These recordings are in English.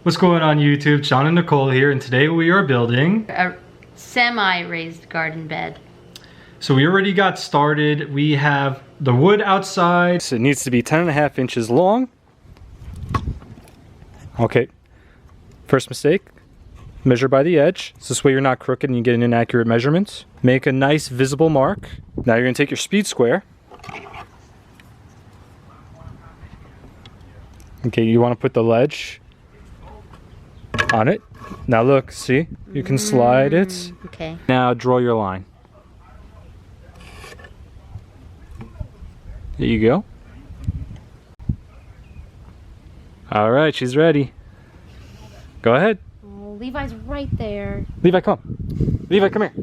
What's going on YouTube? John and Nicole here, and today we are building a semi-raised garden bed. So we already got started. We have the wood outside. So it needs to be 10.5 inches long. Okay, first mistake, measure by the edge. So this way you're not crooked and you get an inaccurate measurement. Make a nice visible mark. Now you're gonna take your speed square. Okay, you wanna put the ledge on it. Now look, see? You can slide it. Okay. Now draw your line. There you go. All right, she's ready. Go ahead. Oh, Levi's right there. Levi, come. Levi, come here.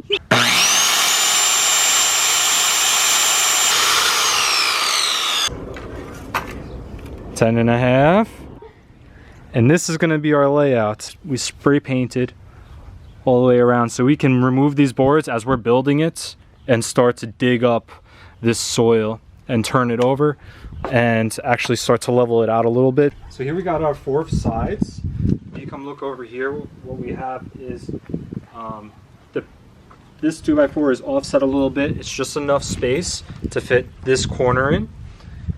Ten and a half. And this is going to be our layout. We spray painted all the way around so we can remove these boards as we're building it and start to dig up this soil and turn it over and actually start to level it out a little bit. So here we got our 4 sides. If you come look over here, what we have is this 2x4 is offset a little bit. It's just enough space to fit this corner in.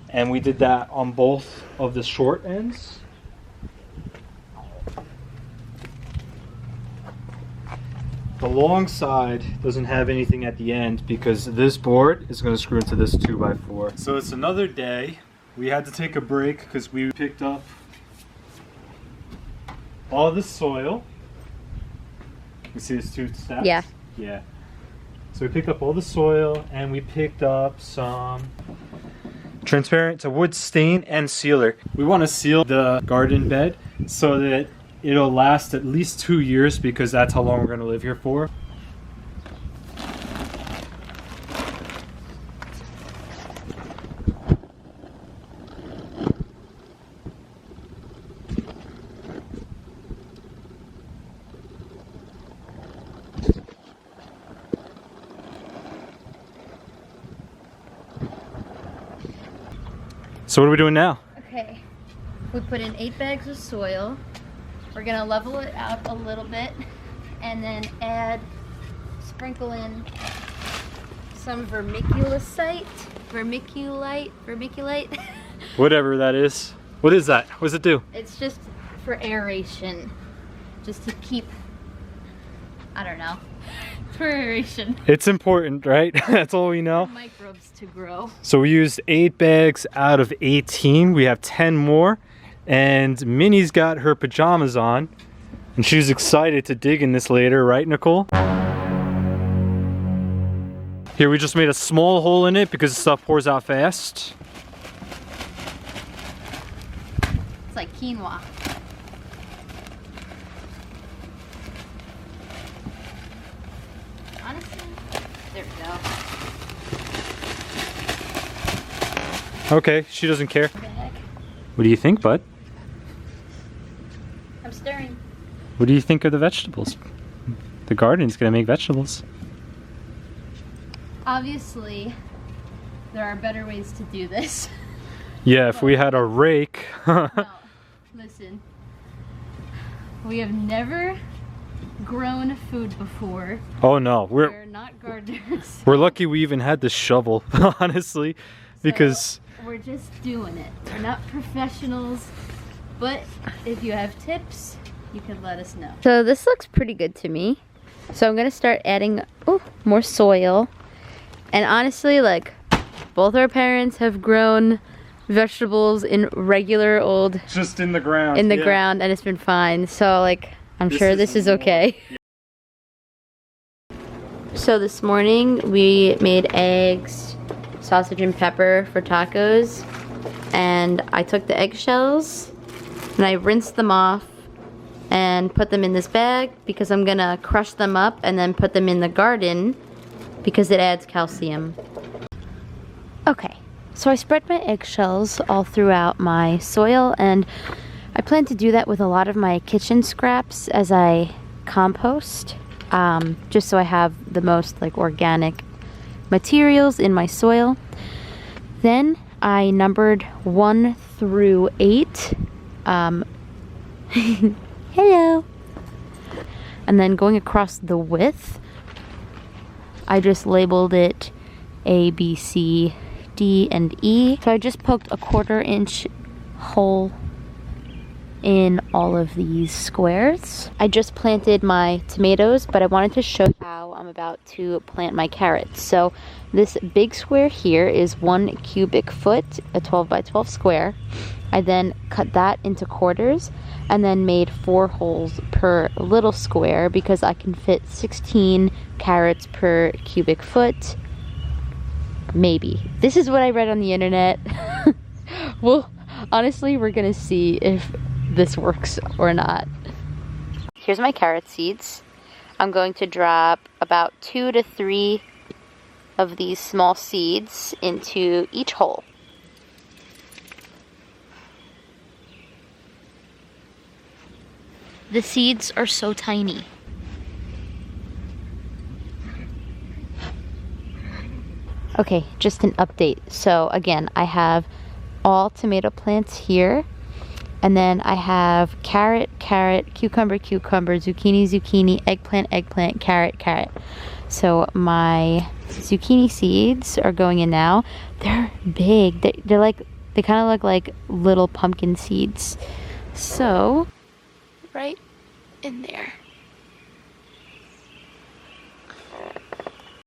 And we did that on both of the short ends. The long side doesn't have anything at the end because this board is going to screw into this 2x4. So it's another day. We had to take a break because we picked up all the soil. You see these 2 steps? Yeah. Yeah. So we picked up all the soil and we picked up some transparent to wood stain and sealer. We want to seal the garden bed so that it'll last at least 2 years because that's how long we're going to live here for. So what are we doing now? Okay. We put in 8 bags of soil. We're gonna level it out a little bit and then sprinkle in some vermiculite. Whatever that is. What is that? What does it do? It's just for aeration. Just to keep, I don't know, for aeration. It's important, right? That's all we know. Microbes to grow. So we used 8 bags out of 18. We have 10 more. And Minnie's got her pajamas on, and she's excited to dig in this later, right, Nicole? Here we just made a small hole in it because the stuff pours out fast. It's like quinoa. Honestly, there we go. Okay, she doesn't care. What do you think, bud? I'm stirring. What do you think of the vegetables? The garden's gonna make vegetables. Obviously, there are better ways to do this. Yeah, if we had a rake. No, listen. We have never grown food before. Oh no, We're not gardeners. we're lucky we even had this shovel, honestly, because we're just doing it. We're not professionals, but if you have tips, you can let us know. So this looks pretty good to me. So I'm gonna start adding more soil. And honestly, like, both our parents have grown vegetables in regular old, just in the ground. in the ground, and it's been fine. So like, I'm sure this is okay. So this morning we made eggs, sausage and pepper for tacos, and I took the eggshells and I rinsed them off and put them in this bag because I'm gonna crush them up and then put them in the garden because it adds calcium. Okay, so I spread my eggshells all throughout my soil, and I plan to do that with a lot of my kitchen scraps as I compost, just so I have the most like organic materials in my soil. Then I numbered 1 through 8 Hello. And then going across the width, I just labeled it A, B, C, D, and E. So I just poked a 1/4 inch hole in all of these squares. I just planted my tomatoes, but I wanted to show how I'm about to plant my carrots. So this big square here is 1 cubic foot, a 12 by 12 square. I then cut that into quarters and then made 4 holes per little square because I can fit 16 carrots per cubic foot. Maybe. This is what I read on the internet. Well, honestly, we're gonna see if this works or not. Here's my carrot seeds. I'm going to drop about 2 to 3 of these small seeds into each hole. The seeds are so tiny. Okay, just an update. So again, I have all tomato plants here. And then I have carrot, carrot, cucumber, cucumber, zucchini, zucchini, eggplant, eggplant, carrot, carrot. So my zucchini seeds are going in now. They're big. They kind of look like little pumpkin seeds. So, right in there.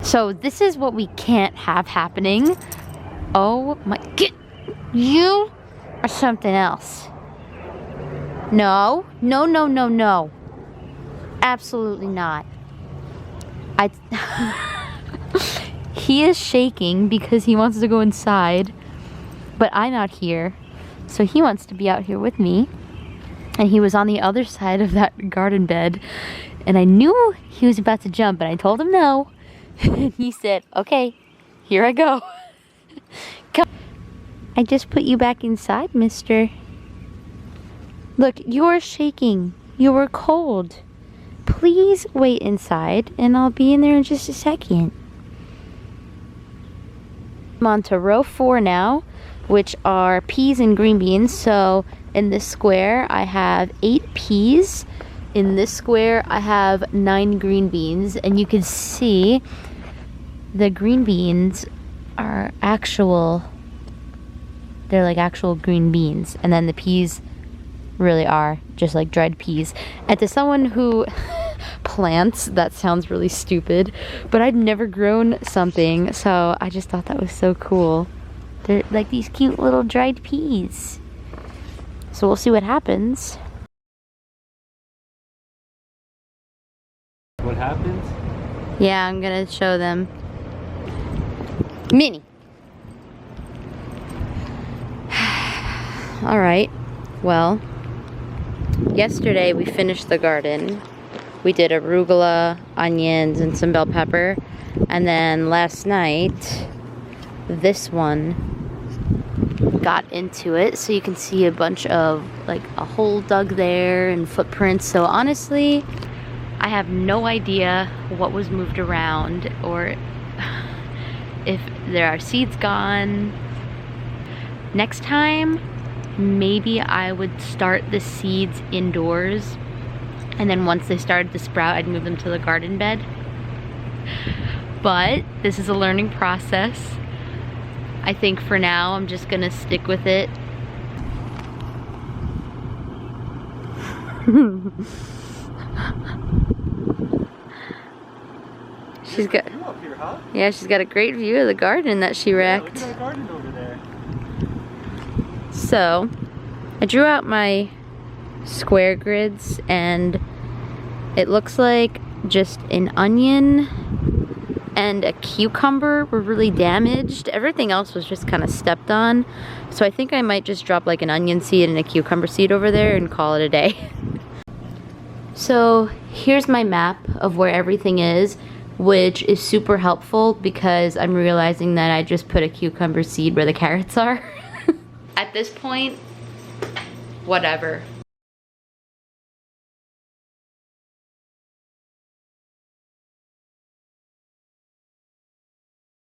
So this is what we can't have happening. Oh my, you are something else. No, no, no, no, no. Absolutely not. He is shaking because he wants to go inside, but I'm out here, so he wants to be out here with me. And he was on the other side of that garden bed, and I knew he was about to jump, and I told him no. And he said, okay, here I go. Come. I just put you back inside, mister. Look, you're shaking. You were cold. Please wait inside, and I'll be in there in just a second. I'm on to row 4 now, which are peas and green beans. So in this square, I have 8 peas. In this square, I have 9 green beans. And you can see the green beans are they're like actual green beans. And then the peas really are just like dried peas. And to someone who plants, that sounds really stupid, but I'd never grown something, so I just thought that was so cool. They're like these cute little dried peas. So we'll see what happens. What happens? Yeah, I'm gonna show them. Minnie. All right, well, yesterday we finished the garden. We did arugula, onions, and some bell pepper. And then last night, this one got into it. So you can see a bunch of, like, a hole dug there and footprints. So honestly, I have no idea what was moved around or if there are seeds gone. Next time, maybe I would start the seeds indoors, and then once they started to sprout, I'd move them to the garden bed. But this is a learning process. I think for now, I'm just gonna stick with it. She's got, up here, huh? yeah, she's got a great view of the garden that she wrecked. Look at that garden over there. So, I drew out my square grids, and it looks like just an onion and a cucumber were really damaged. Everything else was just kind of stepped on. So I think I might just drop like an onion seed and a cucumber seed over there and call it a day. So here's my map of where everything is, which is super helpful because I'm realizing that I just put a cucumber seed where the carrots are. At this point, whatever.